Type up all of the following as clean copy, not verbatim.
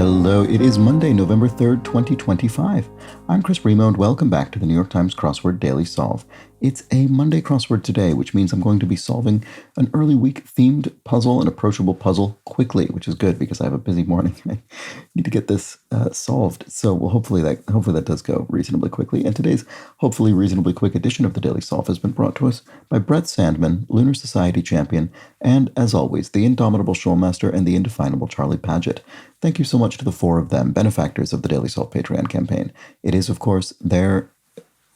Hello, it is Monday, November 3rd, 2025. I'm Chris Bremo, and welcome back to the New York Times Crossword Daily Solve. It's a Monday crossword today, which means I'm going to be solving an early week themed puzzle, an approachable puzzle, quickly, which is good because I have a busy morning. I need to get this solved. So hopefully that does go reasonably quickly. And today's hopefully reasonably quick edition of the Daily Solve has been brought to us by Brett Sandman, Lunar Society champion, and as always, the indomitable Showmaster and the indefinable Charlie Paget. Thank you so much to the four of them, benefactors of the Daily Solve Patreon campaign. It is, of course, their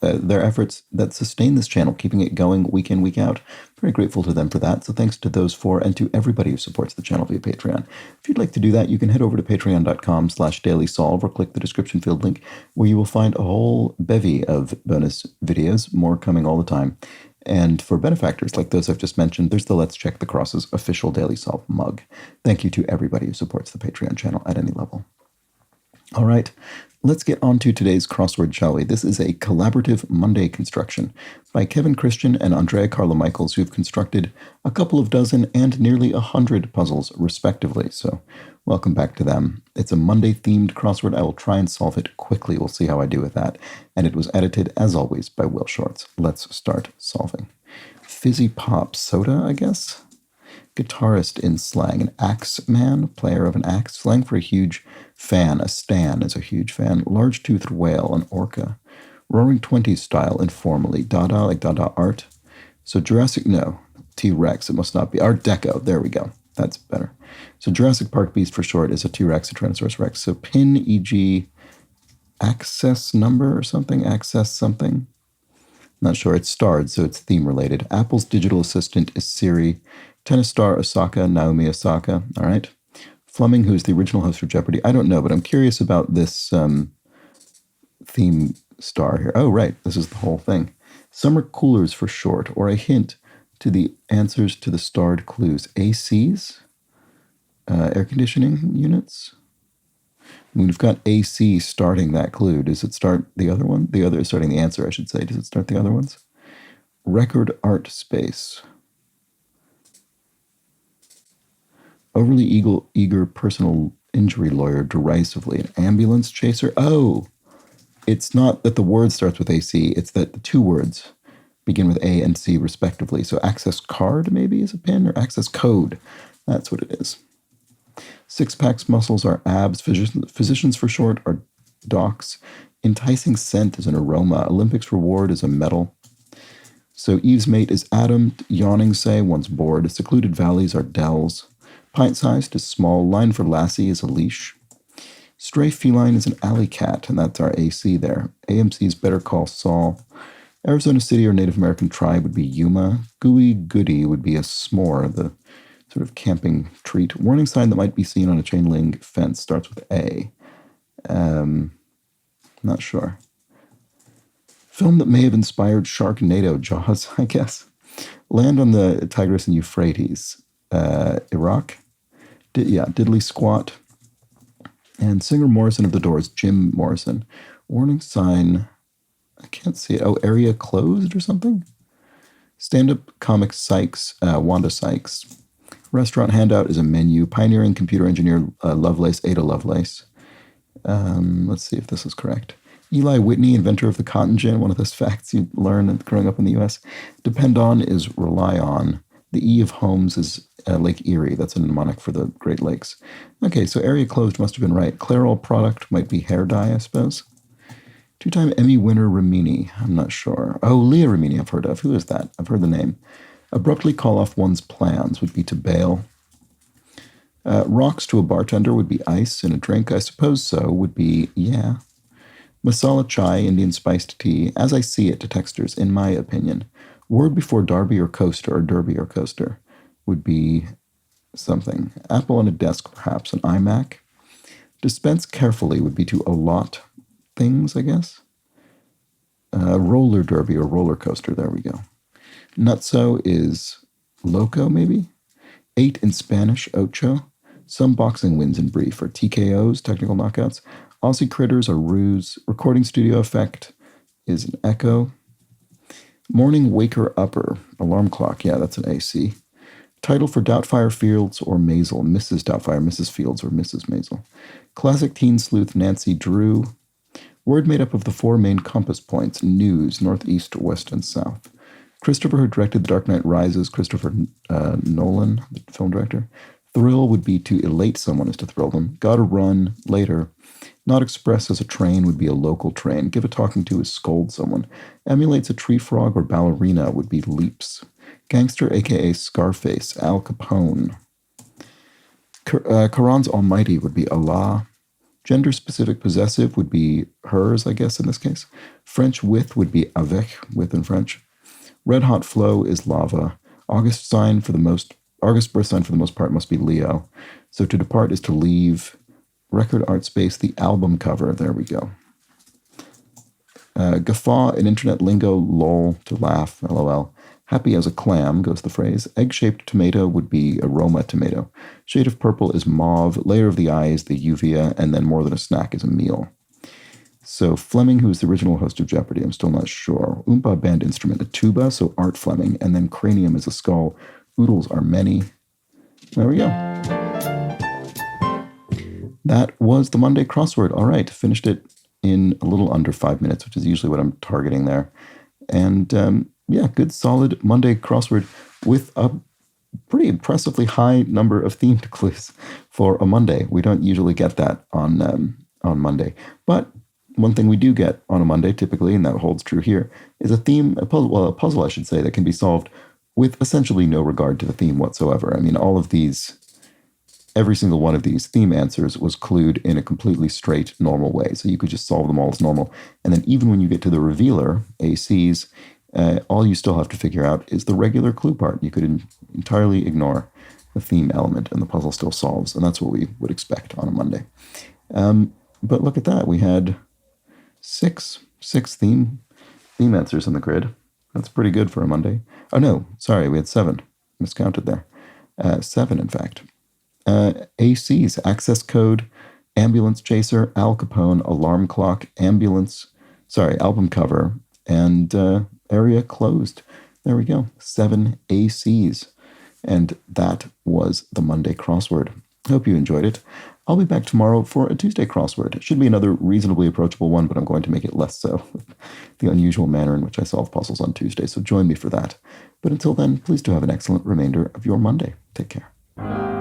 efforts that sustain this channel, keeping it going week in, week out. Very grateful to them for that. So thanks to those four and to everybody who supports the channel via Patreon. If you'd like to do that, you can head over to patreon.com/dailysolve or click the description field link where you will find a whole bevy of bonus videos, more coming all the time. And for benefactors like those I've just mentioned, there's the Let's Check the Crosses official Daily Solve mug. Thank you to everybody who supports the Patreon channel at any level. All right, let's get on to today's crossword, shall we? This is a collaborative Monday construction by Kevin Christian and Andrea Carla Michaels, who have constructed a couple of dozen and nearly 100 puzzles, respectively. So welcome back to them. It's a Monday-themed crossword. I will try and solve it quickly. We'll see how I do with that. And it was edited, as always, by Will Shorts. Let's start solving. Fizzy pop soda, I guess? Guitarist in slang, an axe man, player of an axe. Slang for a huge fan, a stan is a huge fan. Large-toothed whale, an orca. Roaring Twenties style, informally. Dada, like Dada art. So Jurassic, no. T-Rex, it must not be. Art Deco, there we go. That's better. So Jurassic Park beast for short is a T-Rex, a Tyrannosaurus Rex. So pin, e.g. access number or something, access something. Not sure, it's starred, so it's theme-related. Apple's digital assistant is Siri. Tennis star Osaka, Naomi Osaka, all right. Fleming, who's the original host for Jeopardy. I don't know, but I'm curious about this theme star here. Oh, right, this is the whole thing. Summer coolers for short, or a hint to the answers to the starred clues. ACs? Air conditioning units? We've got AC starting that clue. Does it start the other one? The other is starting the answer, I should say. Does it start the other ones? Record art space. Overly eager personal injury lawyer derisively. An ambulance chaser. Oh, it's not that the word starts with AC. It's that the two words begin with A and C respectively. So access card maybe is a pin, or access code. That's what it is. Six-packs muscles are abs. Physicians for short are docs. Enticing scent is an aroma. Olympics reward is a medal. So Eve's mate is Adam. Yawning say one's bored. Secluded valleys are dells. Pint-sized is small. Line for lassie is a leash. Stray feline is an alley cat, and that's our AC there. AMC's Better Call Saul. Arizona City or Native American tribe would be Yuma. Gooey goody would be a s'more, the sort of camping treat. Warning sign that might be seen on a chain link fence starts with A. Not sure. Film that may have inspired Sharknado, Jaws, I guess. Land on the Tigris and Euphrates. Iraq. Diddley Squat. And singer Morrison of the Doors, Jim Morrison. Warning sign, I can't see it. Oh, area closed or something? Stand-up comic Sykes, Wanda Sykes. Restaurant handout is a menu. Pioneering computer engineer Lovelace, Ada Lovelace. Let's see if this is correct. Eli Whitney, inventor of the cotton gin, one of those facts you learn growing up in the U.S. Depend on is rely on. The E of Holmes is Lake Erie. That's a mnemonic for the Great Lakes. Okay, so area closed must have been right. Clairol product might be hair dye, I suppose. Two-time Emmy winner Rimini. I'm not sure. Oh, Leah Rimini I've heard of. Who is that? I've heard the name. Abruptly call off one's plans would be to bail. Rocks to a bartender would be ice in a drink. I suppose so would be, yeah. Masala chai, Indian spiced tea. As I see it to texters, in my opinion. Word before Derby or coaster, or Derby or coaster, would be something. Apple on a desk, perhaps. An iMac. Dispense carefully would be to allot things, I guess. Roller derby or roller coaster. There we go. Nutso is loco, maybe. 8 in Spanish, ocho. Some boxing wins in brief are TKOs, technical knockouts. Aussie critters are ruse. Recording studio effect is an echo. Morning waker upper, alarm clock. Yeah, that's an AC. Title for Doubtfire Fields or Maisel. Mrs. Doubtfire, Mrs. Fields, or Mrs. Maisel. Classic teen sleuth Nancy Drew. Word made up of the four main compass points: news, northeast, west, and south. Christopher, who directed The Dark Knight Rises, Christopher Nolan, the film director. Thrill would be to elate someone, is to thrill them. Gotta run, later. Not express as a train would be a local train. Give a talking to is scold someone. Emulates a tree frog or ballerina would be leaps. Gangster, a.k.a. Scarface, Al Capone. Quran's almighty would be Allah. Gender-specific possessive would be hers, I guess, in this case. French with would be avec, with in French. Red hot flow is lava. August birth sign for the most part must be Leo. So to depart is to leave. Record art space, the album cover. There we go. Guffaw in internet lingo, lol, to laugh, lol. Happy as a clam, goes the phrase. Egg-shaped tomato would be aroma tomato. Shade of purple is mauve. Layer of the eye is the uvea. And then more than a snack is a meal. So Fleming, who is the original host of Jeopardy, I'm still not sure. Oompa band instrument, a tuba, so Art Fleming. And then cranium is a skull. Oodles are many. There we go. That was the Monday crossword. All right, finished it in a little under 5 minutes, which is usually what I'm targeting there. And yeah, good solid Monday crossword with a pretty impressively high number of themed clues for a Monday. We don't usually get that on Monday. But one thing we do get on a Monday typically, and that holds true here, is a puzzle I should say, that can be solved with essentially no regard to the theme whatsoever. I mean, every single one of these theme answers was clued in a completely straight, normal way. So you could just solve them all as normal. And then even when you get to the revealer, ACs, all you still have to figure out is the regular clue part. You could entirely ignore the theme element and the puzzle still solves. And that's what we would expect on a Monday. But look at that. We had six theme answers in the grid. That's pretty good for a Monday. Oh, no, sorry, we had 7. Miscounted there. 7, in fact. ACs, access code, ambulance chaser, Al Capone, alarm clock, album cover, and area closed. There we go. 7 ACs. And that was the Monday crossword. Hope you enjoyed it. I'll be back tomorrow for a Tuesday crossword. It should be another reasonably approachable one, but I'm going to make it less so with the unusual manner in which I solve puzzles on Tuesday, so join me for that. But until then, please do have an excellent remainder of your Monday. Take care.